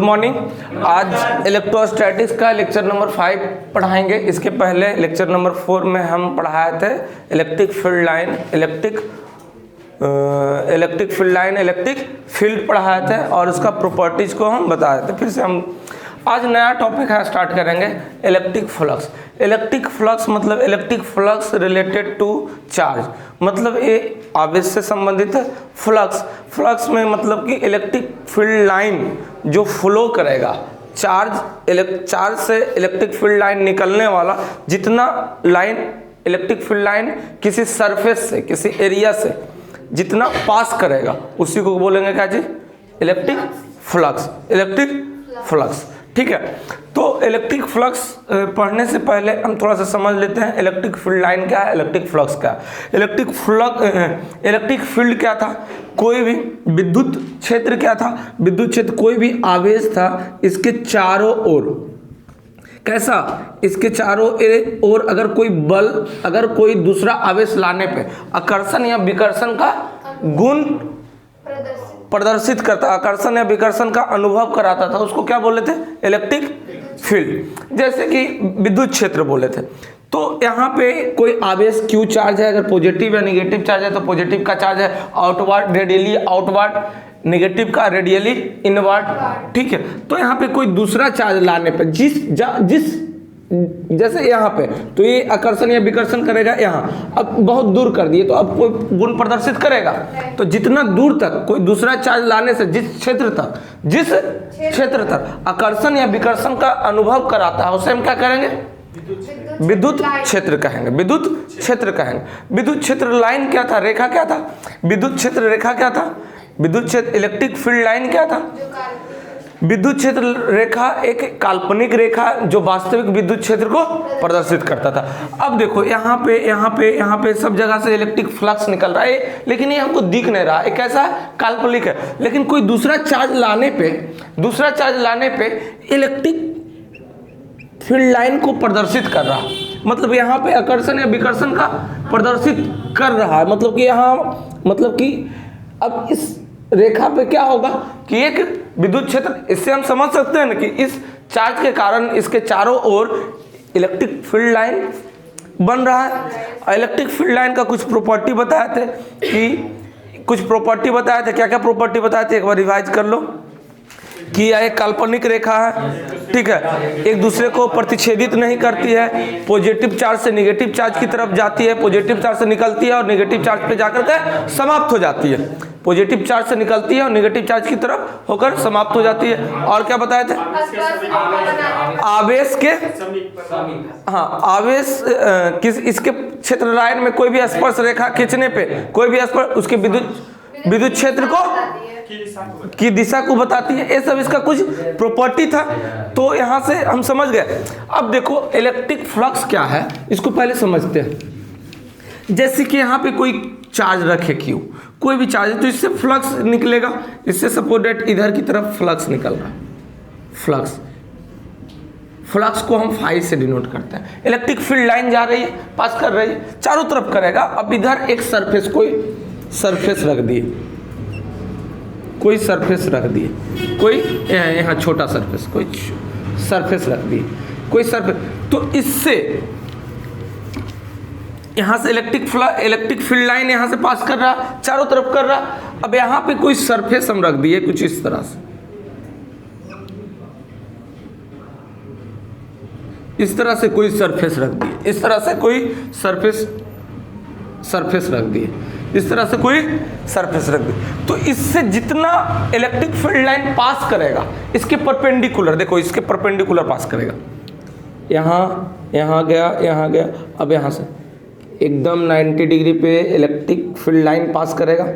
Good morning. आज electrostatics का lecture number 5 पढ़ाएंगे। इसके पहले लेक्चर नंबर 4 में हम पढ़ाए थे इलेक्ट्रिक फील्ड पढ़ाए थे और उसका प्रॉपर्टीज को हम बताए थे। फिर से हम आज नया टॉपिक है स्टार्ट करेंगे, इलेक्ट्रिक फ्लक्स। इलेक्ट्रिक फ्लक्स मतलब electric flux related to charge, मतलब ये आवेश से संबंधित है। फ्लक्स में मतलब कि इलेक्ट्रिक फील्ड लाइन जो फ्लो करेगा, चार्ज से इलेक्ट्रिक फील्ड लाइन निकलने वाला जितना लाइन इलेक्ट्रिक फील्ड लाइन किसी सरफेस से, किसी एरिया से जितना पास करेगा उसी को बोलेंगे क्या जी? Electric flux. ठीक है, तो इलेक्ट्रिक फ्लक्स पढ़ने से पहले हम थोड़ा सा समझ लेते हैं इलेक्ट्रिक फील्ड लाइन क्या है, इलेक्ट्रिक फ्लक्स क्या है। इलेक्ट्रिक फील्ड क्या था? कोई भी विद्युत क्षेत्र क्या था? विद्युत क्षेत्र कोई भी आवेश था, इसके चारों ओर कैसा, इसके चारों ओर अगर कोई बल, अगर कोई दूसरा आवेश लाने पे आकर्षण या विकर्षण का गुण प्रदर्शित करता, आकर्षण या विकर्षण का अनुभव कराता था, उसको क्या बोले थे? Electric field. जैसे कि विद्युत क्षेत्र बोले थे। तो यहाँ पे कोई आवेश क्यू चार्ज है, अगर पॉजिटिव या नेगेटिव चार्ज है तो पॉजिटिव का चार्ज है आउटवर्ड रेडियली आउटवर्ड, नेगेटिव का रेडियली इनवर्ड। ठीक है, तो यहाँ पे कोई दूसरा चार्ज लाने पे जिस जैसे यहाँ पे तो ये आकर्षण या विकर्षण करेगा, यहाँ अब बहुत दूर कर दिए तो अब कोई गुण प्रदर्शित करेगा। तो जितना दूर तक कोई दूसरा चार्ज लाने से जिस क्षेत्र तक आकर्षण या विकर्षण का अनुभव कराता है उसे हम क्या करेंगे? विद्युत क्षेत्र कहेंगे। विद्युत क्षेत्र लाइन क्या था? रेखा क्या था? विद्युत क्षेत्र रेखा क्या था? विद्युत क्षेत्र इलेक्ट्रिक फील्ड लाइन क्या था? विद्युत क्षेत्र रेखा एक काल्पनिक रेखा जो वास्तविक विद्युत क्षेत्र को प्रदर्शित करता था। अब देखो यहाँ पे सब जगह से इलेक्ट्रिक फ्लक्स निकल रहा है, लेकिन ये हमको दिख नहीं रहा है, कैसा है? काल्पनिक है। लेकिन कोई दूसरा चार्ज लाने पे इलेक्ट्रिक फील्ड लाइन को प्रदर्शित कर रहा है, मतलब यहाँ पे आकर्षण या विकर्षण का प्रदर्शित कर रहा है। मतलब कि अब इस रेखा पे क्या होगा कि एक विद्युत क्षेत्र, इससे हम समझ सकते हैं ना कि इस चार्ज के कारण इसके चारों ओर इलेक्ट्रिक फील्ड लाइन बन रहा है। इलेक्ट्रिक फील्ड लाइन का कुछ प्रॉपर्टी बताए थे क्या क्या प्रॉपर्टी बताए थे? एक बार रिवाइज कर लो कि यह एक काल्पनिक रेखा है, ठीक है, एक दूसरे को प्रतिच्छेदित नहीं करती है, पॉजिटिव चार्ज से नेगेटिव चार्ज की तरफ जाती है, पॉजिटिव चार्ज से निकलती है और नेगेटिव चार्ज पे जाकर के समाप्त हो जाती है। पॉजिटिव चार्ज से निकलती है और नेगेटिव चार्ज की तरफ होकर समाप्त हो जाती है। और क्या बताए थे? आवेश के आवेश इसके क्षेत्र लाइन में कोई भी स्पर्श रेखा खींचने पे कोई भी स्पर्श उसके विद्युत क्षेत्र को की दिशा को बताती है। ये सब इसका कुछ प्रॉपर्टी था, तो यहाँ से हम समझ गए। अब देखो इलेक्ट्रिक फ्लक्स क्या है, इसको पहले समझते हैं। जैसे कि यहाँ पे कोई चार्ज रखे क्यू, कोई भी चार्ज है तो इससे फ्लक्स निकलेगा, इससे सपोज दैट इधर की तरफ फ्लक्स निकल रहा है। फ्लक्स को हम फाई से डिनोट करते हैं। इलेक्ट्रिक फील्ड लाइन जा रही है, पास कर रही है, चारों तरफ करेगा। अब इधर एक सरफेस, कोई सरफेस रख दिए, कोई यहाँ छोटा सरफेस, कोई सरफेस रख दिए, कोई सरफेस, तो इससे यहाँ से इलेक्ट्रिक फील्ड लाइन यहाँ से पास कर रहा, चारों तरफ कर रहा। अब यहाँ पे कोई सरफेस हम रख दिए कुछ इस तरह से, इस तरह से कोई सरफेस रख दिए, इस तरह से कोई सरफेस रख दिए, इस तरह से कोई सरफेस रख दी। तो इससे जितना इलेक्ट्रिक फील्ड लाइन पास करेगा इसके परपेंडिकुलर, देखो इसके परपेंडिकुलर पास करेगा, यहाँ गया। अब यहाँ से एकदम 90 डिग्री पे इलेक्ट्रिक फील्ड लाइन पास करेगा,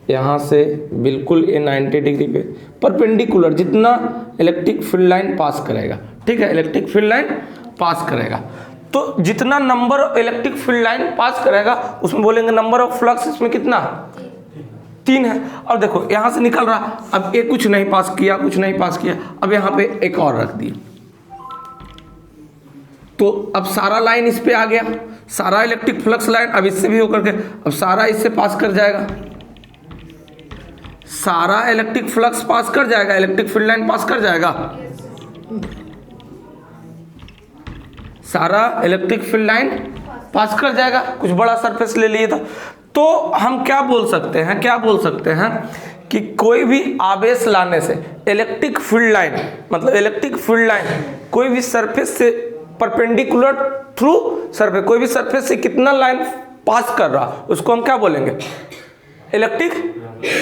यहाँ से बिल्कुल ये 90 डिग्री पे परपेंडिकुलर जितना इलेक्ट्रिक फील्ड लाइन पास करेगा, ठीक है, इलेक्ट्रिक फील्ड लाइन पास करेगा। तो जितना number electric field line pass करेगा उसमें बोलेंगे नंबर ऑफ फ्लक्स, इसमें कितना? 3 है। और देखो यहाँ से निकल रहा, अब ये कुछ नहीं पास किया, अब यहाँ पे एक और रख दिया, तो अब सारा लाइन इस पे आ गया, सारा इलेक्ट्रिक फ्लक्स लाइन अब इससे भी होकर के अब सारा इससे पास कर जाएगा, सारा इलेक्ट्रिक फ्लक्स पास कर जाएगा, इलेक्ट्रिक फील्ड लाइन पास कर जाएगा, सारा इलेक्ट्रिक फील्ड लाइन पास कर जाएगा। कुछ बड़ा सरफेस ले लिए तो हम क्या बोल सकते हैं, क्या बोल सकते हैं कि कोई भी आवेश लाने से इलेक्ट्रिक फील्ड लाइन, मतलब इलेक्ट्रिक फील्ड लाइन कोई भी सरफेस से परपेंडिकुलर थ्रू सरफेस, कोई भी सरफेस से कितना लाइन पास कर रहा उसको हम क्या बोलेंगे, इलेक्ट्रिक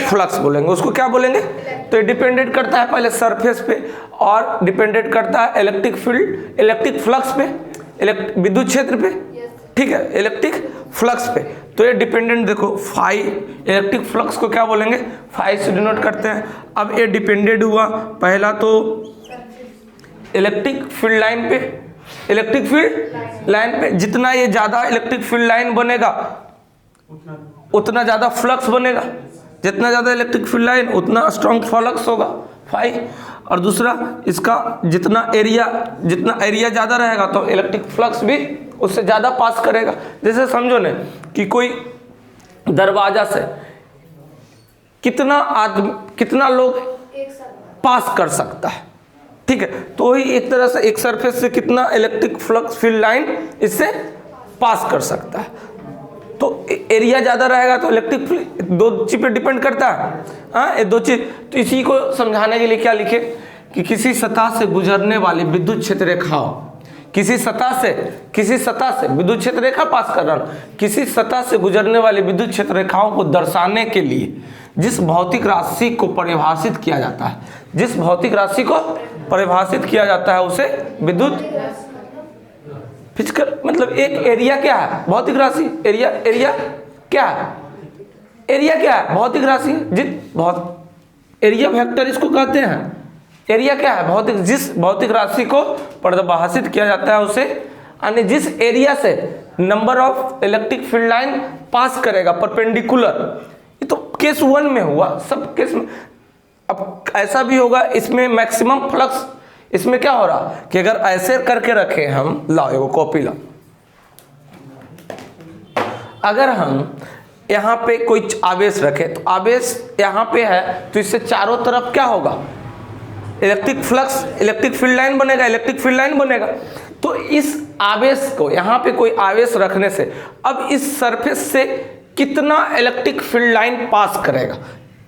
फ्लक्स बोलेंगे। उसको क्या बोलेंगे, तो ये डिपेंडेंट करता है पहले सरफेस पे और डिपेंडेंट करता है इलेक्ट्रिक फील्ड, इलेक्ट्रिक फ्लक्स पे, विद्युत क्षेत्र पे, ठीक है, इलेक्ट्रिक फ्लक्स पे। तो ये डिपेंडेंट देखो फाई, इलेक्ट्रिक फ्लक्स को क्या बोलेंगे, फाई से डिनोट करते हैं। अब ये डिपेंडेंट हुआ पहला तो इलेक्ट्रिक फील्ड लाइन पे, इलेक्ट्रिक फील्ड लाइन पे जितना ये ज़्यादा इलेक्ट्रिक फील्ड लाइन बनेगा उतना ज़्यादा फ्लक्स बनेगा, जितना ज़्यादा इलेक्ट्रिक फील्ड लाइन उतना स्ट्रॉन्ग फ्लक्स होगा फाई। और दूसरा इसका जितना एरिया ज़्यादा रहेगा तो इलेक्ट्रिक फ्लक्स भी उससे ज़्यादा पास करेगा। जैसे समझो ना कि कोई दरवाजा से कितना लोग पास कर सकता है, ठीक है, तो ही एक तरह से एक सरफेस से कितना इलेक्ट्रिक फ्लक्स फील्ड लाइन इससे पास कर सकता है। तो एरिया ज़्यादा रहेगा तो इलेक्ट्रिक, दो चीज़ पे डिपेंड करता है, हाँ, ये दो चीज़। तो इसी को समझाने के लिए क्या लिखे कि किसी सतह से गुजरने वाली विद्युत क्षेत्र रेखाओं, किसी सतह से विद्युत क्षेत्र रेखा पास कर रहा हूँ, किसी सतह से गुजरने वाली विद्युत क्षेत्र रेखाओं को दर्शाने के लिए जिस भौतिक राशि को परिभाषित किया जाता है, जिस भौतिक राशि को परिभाषित किया जाता है उसे विद्युत फिजिकल, मतलब एक एरिया क्या है, भौतिक राशि, एरिया क्या है, एरिया क्या है, भौतिक राशि, एरिया वेक्टर इसको कहते हैं। एरिया क्या है, भौतिक, जिस भौतिक राशि को परिभाषित किया जाता है उसे, यानी जिस एरिया से number of electric field line pass करेगा परपेंडिकुलर। ये तो केस 1 में हुआ, सब केस में। अब ऐसा भी होगा इसमें मैक्सिमम फ्लक्स, इसमें क्या हो रहा कि अगर ऐसे करके रखे हम, लाओ एगो कॉपी लाओ, अगर हम यहाँ पे कोई आवेश रखे तो आवेश यहाँ पे है तो इससे चारों तरफ क्या होगा, electric flux, electric field line बनेगा, इलेक्ट्रिक फील्ड लाइन बनेगा। तो इस आवेश को यहाँ पे कोई आवेश रखने से अब इस सरफेस से कितना इलेक्ट्रिक फील्ड लाइन पास करेगा,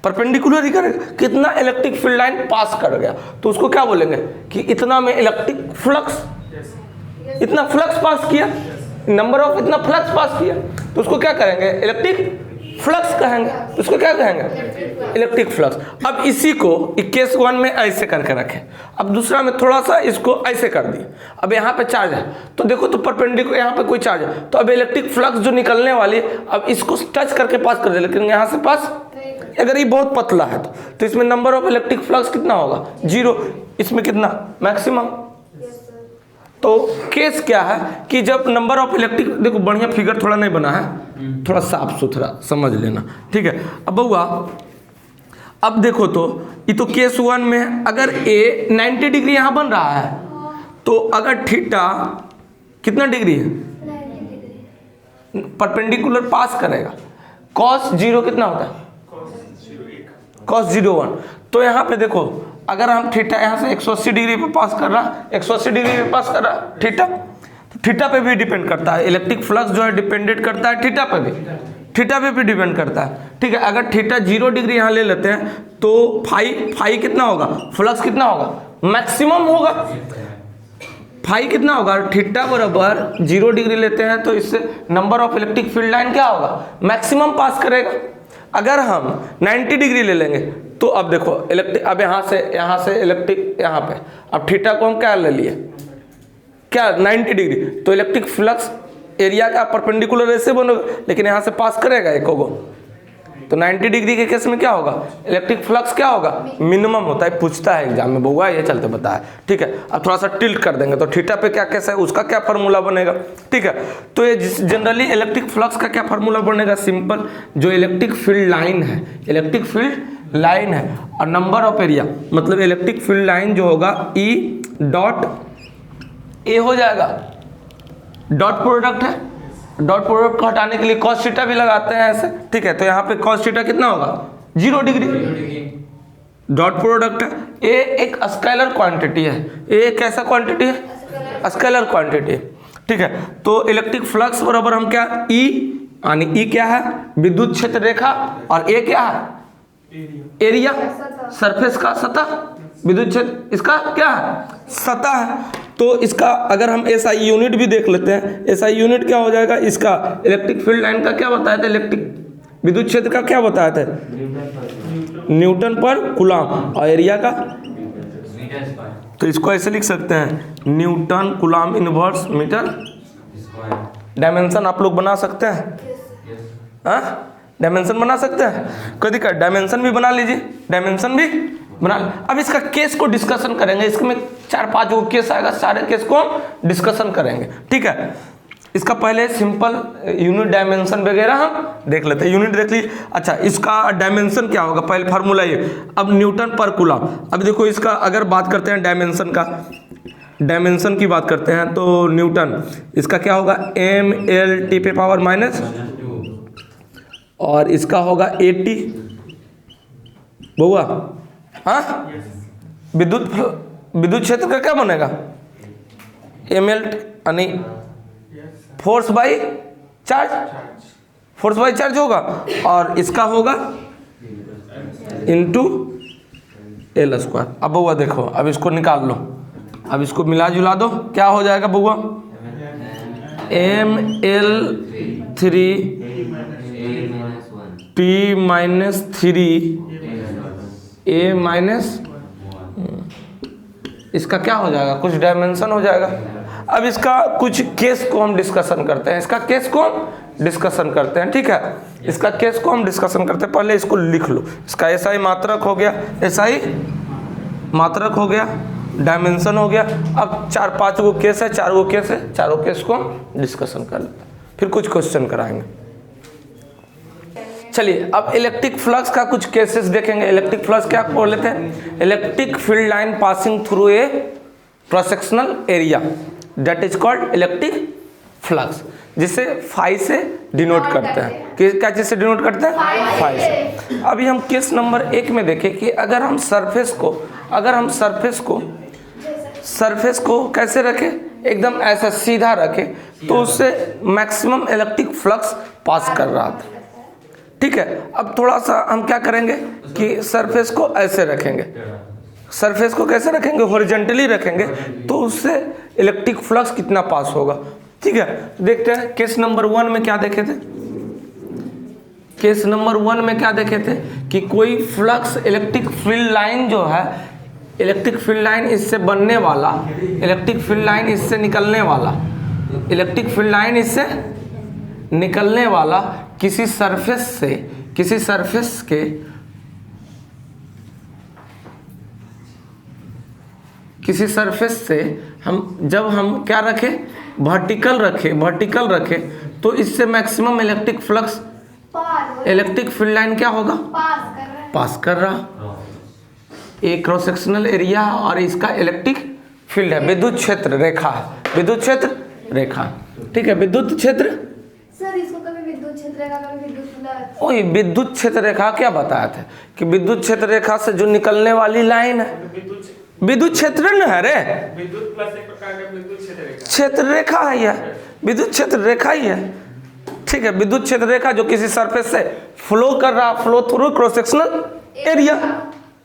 परपेंडिकुलर ही करेगा, कितना इलेक्ट्रिक फील्ड लाइन पास कर गया तो उसको क्या बोलेंगे कि इतना में इलेक्ट्रिक फ्लक्स, इतना फ्लक्स पास किया, नंबर ऑफ इतना फ्लक्स पास किया, तो उसको क्या करेंगे, इलेक्ट्रिक फ्लक्स कहेंगे। उसको क्या कहेंगे, इलेक्ट्रिक फ्लक्स। अब इसी को केस 1 में ऐसे करके रखें, अब दूसरा में थोड़ा सा इसको ऐसे कर दिए। अब यहाँ पे चार्ज है तो देखो तो परपेंडिकुलर यहाँ पे कोई चार्ज है तो अब इलेक्ट्रिक फ्लक्स जो निकलने वाली अब इसको टच करके पास कर दे, लेकिन यहाँ से पास, अगर ये बहुत पतला है तो इसमें नंबर ऑफ इलेक्ट्रिक फ्लक्स कितना होगा, 0, इसमें कितना, मैक्सिमम। तो केस क्या है कि जब नंबर ऑफ इलेक्ट्रिक, देखो बढ़िया फिगर थोड़ा नहीं बना है, थोड़ा साफ सुथरा समझ लेना, ठीक है। अब बउआ अब देखो तो ये तो केस 1 में है, अगर ए 90 डिग्री यहाँ बन रहा है तो अगर थीटा कितना डिग्री है, परपेंडिकुलर पास करेगा, cos 0 कितना होता है, cos 0 1। तो यहाँ पे देखो अगर हम थीटा यहाँ से 180 डिग्री पे पास कर रहा, 180 डिग्री पे पास कर रहा थीटा, तो थीटा पे भी डिपेंड करता है, इलेक्ट्रिक फ्लक्स जो है डिपेंडेंट करता है थीटा पे भी, थीटा पे भी डिपेंड करता है, ठीक है। अगर थीटा 0 डिग्री यहाँ ले लेते हैं तो फाई कितना होगा, फ्लक्स कितना होगा, मैक्सिमम होगा। फाई कितना होगा, थीटा बराबर 0 डिग्री लेते हैं तो इससे number of electric field line क्या होगा, मैक्सिमम पास करेगा। अगर हम 90 डिग्री ले लेंगे तो अब देखो इलेक्ट्रिक, अब यहाँ से इलेक्ट्रिक यहाँ पे, अब थीटा को हम क्या ले लिए, क्या 90 डिग्री, तो इलेक्ट्रिक फ्लक्स एरिया का परपेंडिकुलर ऐसे बनोगे लेकिन यहाँ से पास करेगा एक होगा, तो 90 डिग्री के केस में क्या होगा, इलेक्ट्रिक फ्लक्स क्या होगा, मिनिमम होता है, पूछता है एग्जाम में बउआ, ये चलते बताया, ठीक है। अब थोड़ा सा टिल्ट कर देंगे तो थीटा पे क्या कैसा है, उसका क्या फार्मूला बनेगा, ठीक है। तो ये जनरली इलेक्ट्रिक फ्लक्स का क्या फार्मूला बनेगा, सिंपल, जो इलेक्ट्रिक फील्ड लाइन है, इलेक्ट्रिक फील्ड लाइन है और नंबर ऑफ एरिया, मतलब इलेक्ट्रिक फील्ड लाइन जो होगा E डॉट ए हो जाएगा, डॉट प्रोडक्ट है, डॉट प्रोडक्ट को हटाने के लिए cos थीटा भी लगाते हैं ऐसे, ठीक है। तो यहाँ पे cos थीटा कितना होगा, 0 डिग्री। डॉट प्रोडक्ट है, ए एक स्केलर क्वांटिटी है, ए कैसा क्वांटिटी है, स्केलर क्वांटिटी है, ठीक है। तो इलेक्ट्रिक फ्लक्स बराबर हम क्या, ई, यानी ई क्या है, विद्युत क्षेत्र रेखा, और ए क्या है, एरिया, सरफेस का सतह, विद्युत क्षेत्र इसका क्या है, सतह है। तो इसका अगर हम एसआई यूनिट भी देख लेते हैं, एसआई यूनिट क्या हो जाएगा, इसका इलेक्ट्रिक फील्ड लाइन का क्या बताया था, इलेक्ट्रिक विद्युत क्षेत्र का क्या बताया था, न्यूटन पर कूलम, और एरिया का, तो इसको ऐसे लिख सकते हैं, newton coulomb inverse metre. Dimension आप लोग बना सकते हैं, हाँ डायमेंशन बना सकते हैं, कोई दिक्कत, डायमेंशन भी बना लीजिए, डायमेंशन भी बना। अब इसका केस को डिस्कशन करेंगे, इसमें 4-5 वो केस आएगा, सारे केस को हम डिस्कशन करेंगे, ठीक है। इसका पहले सिंपल यूनिट डायमेंशन वगैरह हम देख लेते हैं, यूनिट देख लीजिए। अच्छा, इसका डायमेंशन क्या होगा, पहले फार्मूला ये, अब न्यूटन पर कूलम। अब देखो इसका अगर बात करते हैं डायमेंशन का, डायमेंशन की बात करते हैं तो न्यूटन, इसका क्या होगा, mL T ⁻⁻, और इसका होगा 80 बउआ, हाँ विद्युत क्षेत्र का क्या बनेगा, mL यानी force by charge, force by charge होगा, और इसका होगा इंटू L स्क्वायर। अब बउआ देखो, अब इसको निकाल लो, अब इसको मिला जुला दो, क्या हो जाएगा बउआ, mL3 T-3 A-, इसका क्या हो जाएगा, कुछ डायमेंशन हो जाएगा। अब इसका कुछ केस को हम डिस्कशन करते हैं, इसका केस को हम डिस्कशन करते हैं, ठीक है। इसका केस को हम डिस्कशन करते हैं, पहले इसको लिख लो। इसका एसआई मात्रक हो गया, एसआई मात्रक हो गया, डायमेंशन हो गया। अब 4-5 गो केस है, 4 गो केस है, चारों केस को हम डिस्कशन कर लेते हैं, फिर कुछ क्वेश्चन कराएंगे। चलिए अब इलेक्ट्रिक फ्लक्स का कुछ केसेस देखेंगे। इलेक्ट्रिक फ्लक्स क्या बोल लेते हैं, electric field line passing through a cross sectional area, that is called electric flux, जिसे फाई से डिनोट करते हैं। क्या चीज से डिनोट करते हैं, फाई से। अभी हम केस नंबर 1 में देखें कि अगर हम सरफेस को कैसे रखें, एकदम ऐसा सीधा रखें, तो उससे मैक्सिमम इलेक्ट्रिक फ्लक्स पास कर रहा था, ठीक है। अब थोड़ा सा हम क्या करेंगे कि सरफेस को ऐसे रखेंगे, सरफेस को कैसे रखेंगे, हॉरिजॉन्टली रखेंगे, तो उससे इलेक्ट्रिक फ्लक्स कितना पास होगा, ठीक है। देखते हैं केस नंबर 1 में क्या देखे थे, केस नंबर 1 में क्या देखे थे कि कोई फ्लक्स इलेक्ट्रिक फील्ड लाइन जो है, इलेक्ट्रिक फील्ड लाइन इससे बनने वाला, इलेक्ट्रिक फील्ड लाइन इससे निकलने वाला, इलेक्ट्रिक फील्ड लाइन इससे निकलने वाला किसी सरफेस से, किसी सरफेस के किसी सरफेस से हम जब हम क्या रखें, वर्टिकल रखें, तो इससे maximum electric flux, electric field line क्या होगा, पास कर रहा। एक क्रॉस सेक्शनल एरिया और इसका इलेक्ट्रिक फील्ड है, विद्युत क्षेत्र रेखा है, विद्युत क्षेत्र रेखा, ठीक है। विद्युत क्षेत्र सर, इसको कभी विद्युत क्षेत्र रेखा, कभी विद्युत फ्लक्स। ओए विद्युत क्षेत्र रेखा क्या बताया था कि विद्युत क्षेत्र रेखा से जो निकलने वाली लाइन है विद्युत क्षेत्र न है रे, विद्युत प्लस एक प्रकार का विद्युत क्षेत्र रेखा है, यह विद्युत क्षेत्र रेखा ही है, ठीक है। विद्युत क्षेत्र रेखा जो किसी सरफेस से फ्लो कर रहा, flow through cross sectional area,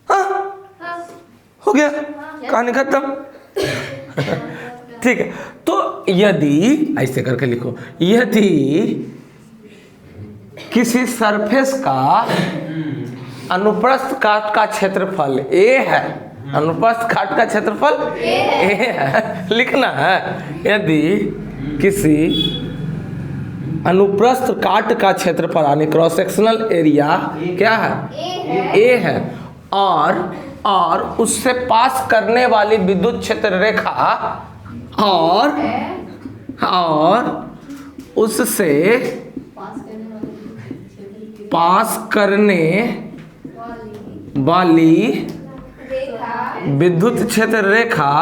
हाँ हो गया, कहानी खत्म, ठीक है। तो यदि ऐसे करके लिखो, यदि किसी सरफेस का अनुप्रस्थ काट का क्षेत्रफल ए है, अनुप्रस्थ काट का क्षेत्रफल ए है, लिखना है। यदि किसी अनुप्रस्थ काट का क्षेत्रफल यानी क्रॉस सेक्शनल एरिया क्या है, ए है, और उससे पास करने वाली विद्युत क्षेत्र रेखा और उससे पास करने वाली विद्युत क्षेत्र रेखा,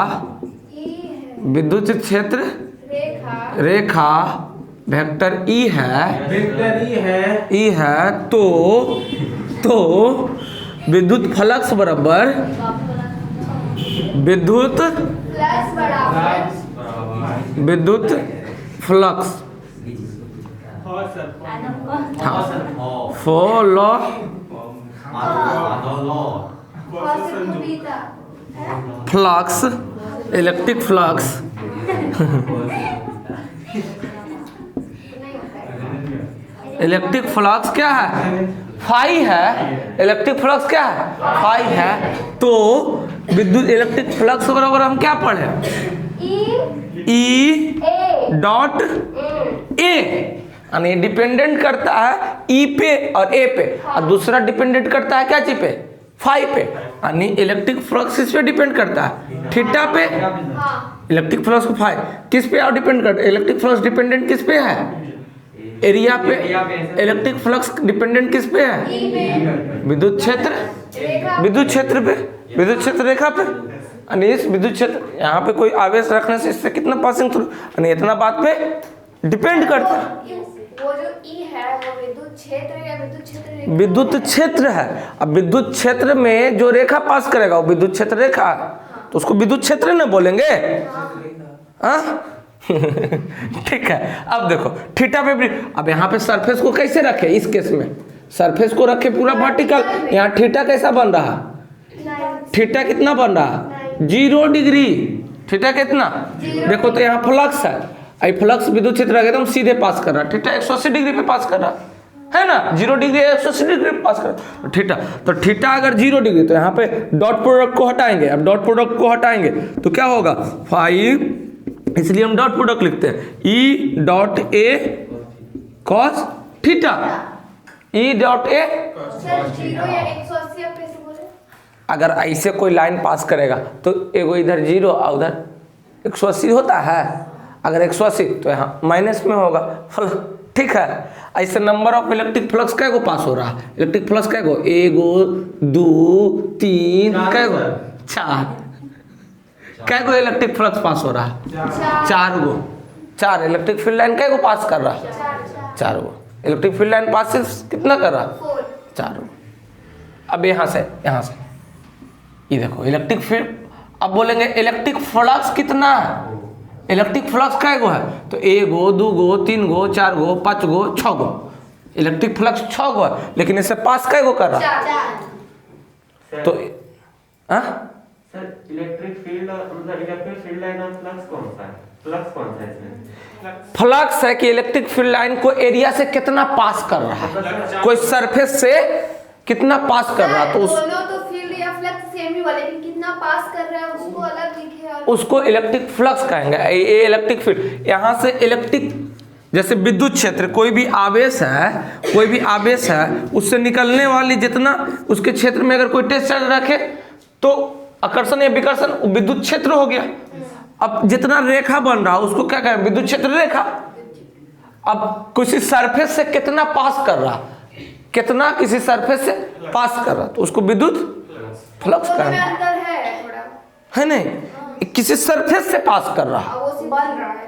विद्युत क्षेत्र रेखा वेक्टर ई है, तो तो विद्युत फ्लक्स बराबर विद्युत फ्लक्स बराबर विद्युत फ्लक्स हाँ sir follow flux electric flux electric flux क्या है फाई है। इलेक्ट्रिक फ्लक्स क्या है फाई है। तो विद्युत इलेक्ट्रिक फ्लक्स बराबर हम क्या पढ़े ई डॉट ए यानी डिपेंडेंट करता है ई पे और ए पे और दूसरा डिपेंडेंट करता है क्या चीज पे फाई पे यानी इलेक्ट्रिक फ्लक्स इस पे डिपेंड करता है थीटा पे। इलेक्ट्रिक फ्लक्स को फाई किस पे और डिपेंड करता है। इलेक्ट्रिक फ्लक्स डिपेंडेंट किस पे है एरिया पे। इलेक्ट्रिक फ्लक्स डिपेंडेंट किस पे है विद्युत क्षेत्र। विद्युत क्षेत्र पे विद्युत क्षेत्र रेखा पे यानी इस विद्युत क्षेत्र यहाँ पे कोई आवेश रखने से इससे कितना पासिंग थ्रू यानी इतना बात पे डिपेंड करता है। वो जो ई है वो विद्युत क्षेत्र या विद्युत क्षेत्र विद्युत क्षेत्र है। अब विद्युत क्षेत्र में जो रेखा पास करेगा वो विद्युत क्षेत्र रेखा है तो उसको विद्युत क्षेत्र न बोलेंगे। हाँ ठीक है। अब देखो थीटा पे अब यहाँ पे सरफेस को कैसे रखे इस केस में सरफेस को रखे पूरा वर्टिकल। यहाँ थीटा कैसा बन रहा थीटा कितना बन रहा 0 डिग्री। थीटा कितना देखो तो यहाँ फ्लक्स है आई फ्लक्स विद्युत क्षेत्र एकदम सीधे पास कर रहा है। थीटा 180 डिग्री पे पास कर रहा है ना 0 डिग्री 180 डिग्री पे पास कर रहा है थीटा। तो थीटा अगर 0 डिग्री तो यहाँ पे डॉट प्रोडक्ट को हटाएंगे। अब डॉट प्रोडक्ट को हटाएंगे तो क्या होगा फाइव इसलिए हम डॉट प्रोडक्ट लिखते हैं E dot A cos theta E dot A. अगर ऐसे कोई लाइन पास करेगा तो एगो इधर 0 और उधर 180 होता है। अगर 180 तो यहाँ माइनस में होगा ठीक है। ऐसे नंबर ऑफ इलेक्ट्रिक फ्लक्स कै गो पास हो रहा है इलेक्ट्रिक फ्लक्स कै गो 1 2 3 कै गो 4 कै गो इलेक्ट्रिक फ्लक्स पास हो रहा है 4 गो 4 इलेक्ट्रिक फील्ड लाइन कै गो पास कर रहा है 4 गो इलेक्ट्रिक फील्ड लाइन पास कितना कर रहा है 4 गो। अब यहाँ से ये देखो इलेक्ट्रिक फील्ड। अब बोलेंगे इलेक्ट्रिक फ्लक्स कितना है इलेक्ट्रिक फ्लक्स कै गो है तो 1 गो 2 गो 3 गो 4 गो 5 गो 6 गो इलेक्ट्रिक फ्लक्स 6 गो है लेकिन इससे पास कै गो कर रहा है तो सर इलेक्ट्रिक फील्ड मतलब इलेक्ट्रिक फील्ड लाइन और फ्लक्स कौन सा है इसमें फ्लक्स है कि इलेक्ट्रिक फील्ड लाइन को एरिया से कितना पास कर रहा है कोई सरफेस से कितना पास कर रहा है तो दोनों तो फील्ड या फ्लक्स सेम ही हुआ लेकिन कितना पास कर रहा है उसको अलग लिखे और उसको इलेक्ट्रिक फ्लक्स कहेंगे। ये इलेक्ट्रिक फील्ड यहाँ से इलेक्ट्रिक जैसे विद्युत क्षेत्र कोई भी आवेश है उससे निकलने वाली जितना उसके क्षेत्र में अगर कोई टेस्ट चार्ज रखे तो आकर्षण या विकर्षण विद्युत क्षेत्र हो गया। अब जितना रेखा बन रहा है उसको क्या कहें विद्युत क्षेत्र रेखा। अब किसी सरफेस से कितना पास कर रहा कितना किसी सरफेस से पास कर रहा तो उसको विद्युत फ्लक्स कहेंगे है नहीं किसी सरफेस से पास कर रहा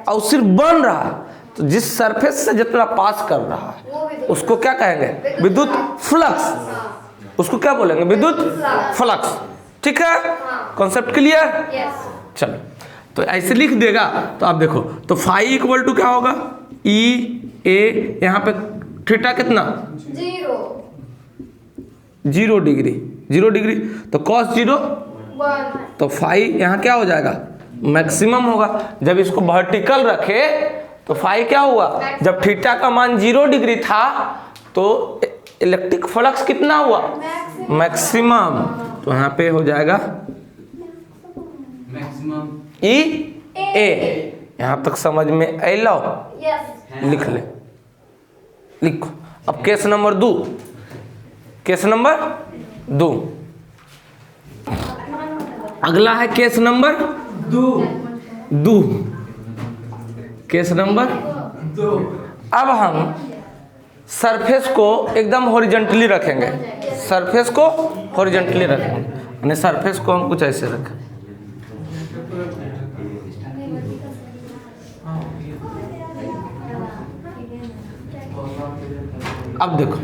और सिर्फ बन रहा है तो जिस सरफेस से जितना पास कर रहा है उसको क्या कहेंगे विद्युत फ्लक्स। उसको क्या बोलेंगे विद्युत फ्लक्स। ठीक है कॉन्सेप्ट क्लियर। चलो तो ऐसे लिख देगा तो आप देखो तो फाई इक्वल टू क्या होगा ई ए यहाँ पे थीटा कितना 0 डिग्री 0 डिग्री तो कॉस 0 तो फाई यहाँ क्या हो जाएगा मैक्सिमम होगा। जब इसको वर्टिकल रखे तो फाई क्या हुआ जब थीटा का मान 0 डिग्री था तो इलेक्ट्रिक फ्लक्स कितना हुआ मैक्सिमम। तो यहाँ पे हो जाएगा ई ए। यहाँ तक समझ में अलो लिख ले लिखो। अब केस नंबर 2 अगला है केस नंबर 2 केस नंबर 2। अब हम सरफेस को एकदम हॉरिजॉन्टली रखेंगे सरफेस को हॉरिजॉन्टली रखेंगे यानी सरफेस को हम कुछ ऐसे रखें। अब देखो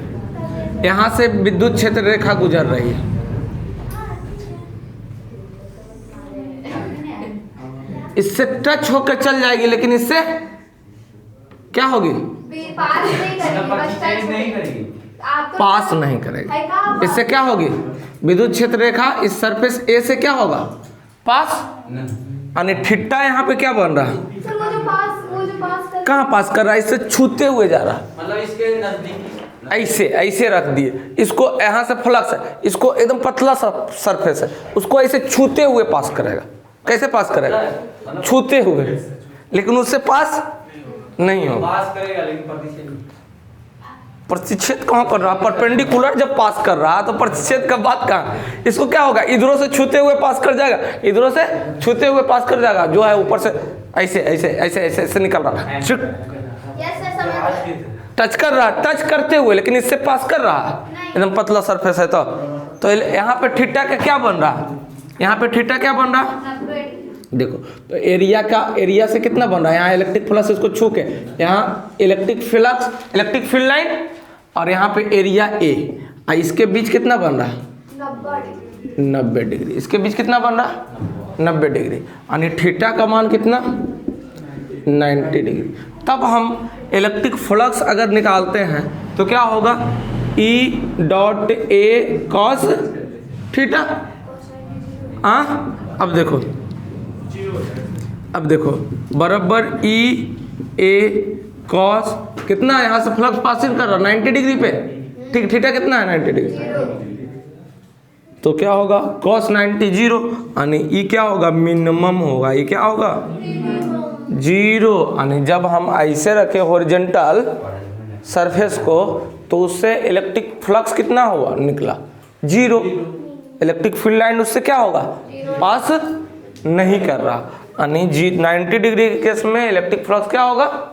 यहाँ से विद्युत क्षेत्र रेखा गुजर रही है, इससे टच होकर चल जाएगी, लेकिन इससे क्या होगी? पास नहीं करेगी, बस टच नहीं करेगी, आप तो पास नहीं करेगी। है कहाँ? इससे क्या होगी? विद्युत क्षेत्र रेखा इस सरफेस ए से क्या होगा? पास। यानी थीटा यहाँ पे क्या बन रहा है? सर वो जो पास कर कहाँ पास कर रहा है? इससे छूते हुए जा रहा है, मतलब इसके नजदीक ऐसे ऐसे रख दिए इसको, यहाँ से फ्लक्स है, इसको एकदम पतला सा सरफेस है, उसको ऐसे छूते हुए पास करेगा। कैसे पास करेगा? छूते हुए, लेकिन उससे पास नहीं होगा। पास करेगा लेकिन प्रतिच्छेद प्रतिच्छेद कहाँ कर रहा? परपेंडिकुलर जब पास कर रहा तो प्रतिच्छेद का बात कहाँ? इसको क्या होगा? इधरों से छूते हुए पास कर जाएगा, इधरों से छूते हुए पास कर जाएगा, जो है ऊपर से ऐसे ऐसे ऐसे ऐसे ऐसे निकल रहा है, यस सर समझ टच कर रहा, टच करते हुए, लेकिन इससे पास कर रहा है, एकदम पतला सरफेस है। तो यहाँ पे थीटा का क्या बन रहा? यहाँ पे थीटा क्या बन रहा? देखो, तो एरिया से कितना बन रहा है? यहाँ इलेक्ट्रिक फ्लक्स, इसको छू के यहाँ electric flux, electric field line, और यहाँ पे एरिया ए, इसके बीच कितना बन रहा है? 90 डिग्री। इसके बीच कितना बन रहा है? 90 डिग्री। यानी थीटा का मान कितना? 90 डिग्री। तब हम इलेक्ट्रिक फ्लक्स अगर निकालते हैं तो क्या होगा? E dot A cos theta. हाँ, अब देखो बराबर ई ए कॉस कितना, यहाँ से फ्लक्स पासिंग कर रहा 90 डिग्री पे, ठीक। थीटा कितना है? 90 डिग्री। तो क्या होगा? कॉस 90 जीरो, यानी ई क्या होगा? मिनिमम होगा। ये क्या होगा? जीरो। यानी जब हम ऐसे रखे हॉरिजॉन्टल सरफेस को, तो उससे इलेक्ट्रिक फ्लक्स कितना हुआ? निकला जीरो। इलेक्ट्रिक फील्ड लाइन उससे क्या होगा? पास नहीं कर रहा। यानी 90 डिग्री के केस में इलेक्ट्रिक फ्लक्स क्या होगा?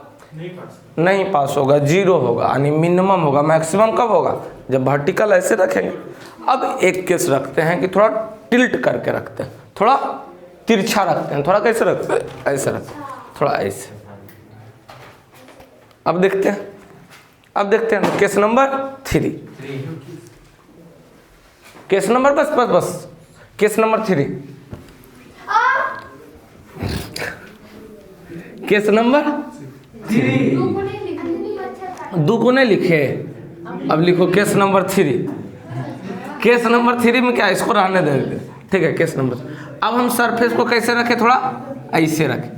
नहीं पास होगा, जीरो होगा। यानी मिनिमम होगा। मैक्सिमम कब होगा? जब वर्टिकल ऐसे रखेंगे। अब एक केस रखते हैं कि थोड़ा टिल्ट करके रखते हैं, थोड़ा तिरछा रखते हैं। थोड़ा कैसे रखते हैं? ऐसे रखते हैं, थोड़ा ऐसे। अब देखते हैं केस नंबर 3। केस नंबर बस केस नंबर 3। केस नंबर 3 दो को नहीं लिखे। अब लिखो केस नंबर 3। केस नंबर 3 में क्या? इसको रहने देंगे, ठीक है। केस नंबर, अब हम सरफेस को कैसे रखें? थोड़ा ऐसे रखें।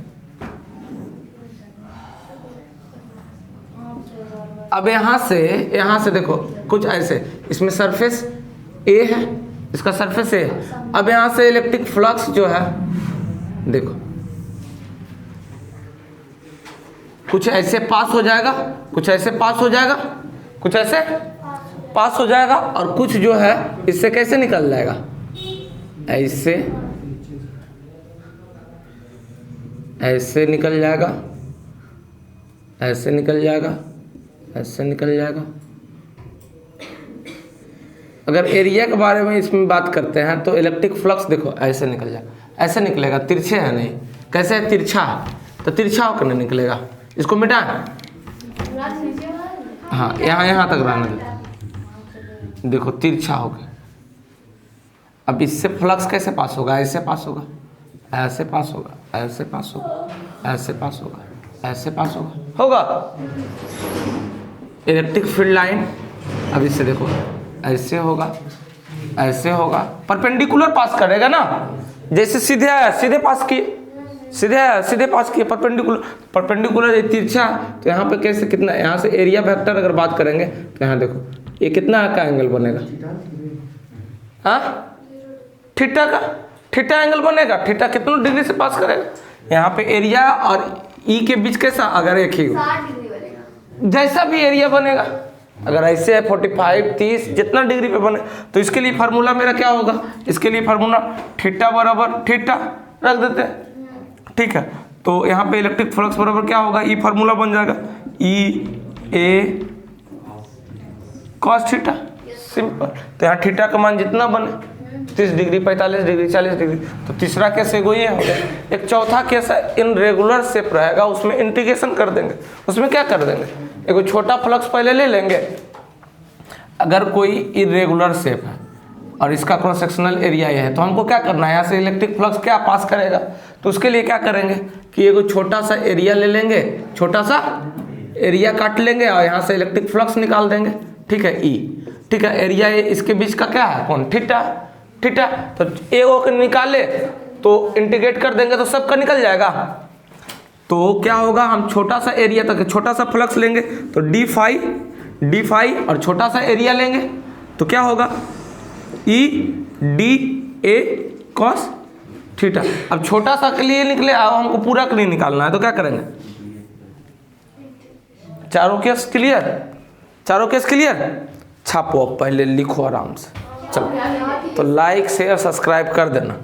अब यहाँ से देखो कुछ ऐसे, इसमें सरफेस ए है, इसका सरफेस ए है। अब यहाँ से इलेक्ट्रिक फ्लक्स जो है, देखो कुछ ऐसे पास हो जाएगा, कुछ ऐसे पास हो जाएगा, कुछ ऐसे पास हो जाएगा, और कुछ जो है इससे कैसे निकल जाएगा? ऐसे ऐसे निकल जाएगा, ऐसे निकल जाएगा, ऐसे निकल जाएगा। अगर एरिया के बारे में इसमें बात करते हैं तो इलेक्ट्रिक फ्लक्स देखो ऐसे निकल जाएगा, ऐसे निकलेगा। तिरछे है नहीं, कैसे है? तिरछा है, तो तिरछा होकर नहीं निकलेगा। इसको मिटाएं, हाँ यहाँ तक रहने दो। देखो तिरछा हो गया। अब इससे फ्लक्स कैसे पास होगा? ऐसे पास होगा, ऐसे पास होगा, ऐसे पास होगा, ऐसे पास होगा, ऐसे पास होगा। इलेक्ट्रिक फील्ड लाइन अब इससे देखो ऐसे होगा, ऐसे होगा, परपेंडिकुलर पास करेगा ना। जैसे सीधे आया सीधे पास किए, सीधे आया सीधे पास किए, परपेंडिकुलर ये तिरछा। तो यहाँ पे कैसे कितना, यहाँ से एरिया वेक्टर अगर बात करेंगे तो यहाँ देखो ये कितना का एंगल बनेगा? हाँ, थीटा एंगल बनेगा। थीटा कितने डिग्री से पास करेगा? यहाँ पे एरिया और ई के बीच कैसा? अगर एक ही हो, 60 डिग्री बनेगा। जैसा भी एरिया बनेगा, अगर ऐसे है 45, 30 जितना डिग्री पे बने, तो इसके लिए फार्मूला मेरा क्या होगा? इसके लिए फार्मूला थीटा बराबर थीटा रख देते हैं, ठीक है। तो यहाँ पे इलेक्ट्रिक फ्लक्स बराबर क्या होगा? ई फार्मूला बन जाएगा, ई ए कॉस थीटा, सिंपल। तो यहाँ थीटा का मान जितना बने 30 डिग्री, 45 डिग्री, 40 डिग्री। तो तीसरा केस एगो ये हो गया। एक चौथा केस है, इन रेगुलर शेप रहेगा, उसमें इंटीग्रेशन कर देंगे। उसमें क्या कर देंगे? एगो छोटा फ्लक्स पहले ले लेंगे, अगर कोई इरेगुलर शेप है और इसका क्रॉस सेक्शनल एरिया ये है, तो हमको क्या करना है, यहाँ से इलेक्ट्रिक फ्लक्स क्या पास करेगा। तो उसके लिए क्या करेंगे कि एगो छोटा सा एरिया ले लेंगे, छोटा सा एरिया काट लेंगे और यहाँ से इलेक्ट्रिक फ्लक्स निकाल देंगे। ठीक है, ई, ठीक है, एरिया ए इसके बीच का क्या है, कौन, थीटा, थीटा। तो ए ओ के निकाले तो इंटीग्रेट कर देंगे तो सबका निकल जाएगा। तो क्या होगा, हम छोटा सा एरिया तक छोटा सा फ्लक्स लेंगे तो डी फाई और छोटा सा एरिया लेंगे तो क्या होगा, E D A cos theta. अब छोटा सा के लिए निकले, अब हमको पूरा के लिए निकालना है तो क्या करेंगे, चारों केस क्लियर, चारों केस क्लियर। छापो, अब पहले लिखो आराम से। चलो, तो लाइक शेयर सब्सक्राइब कर देना।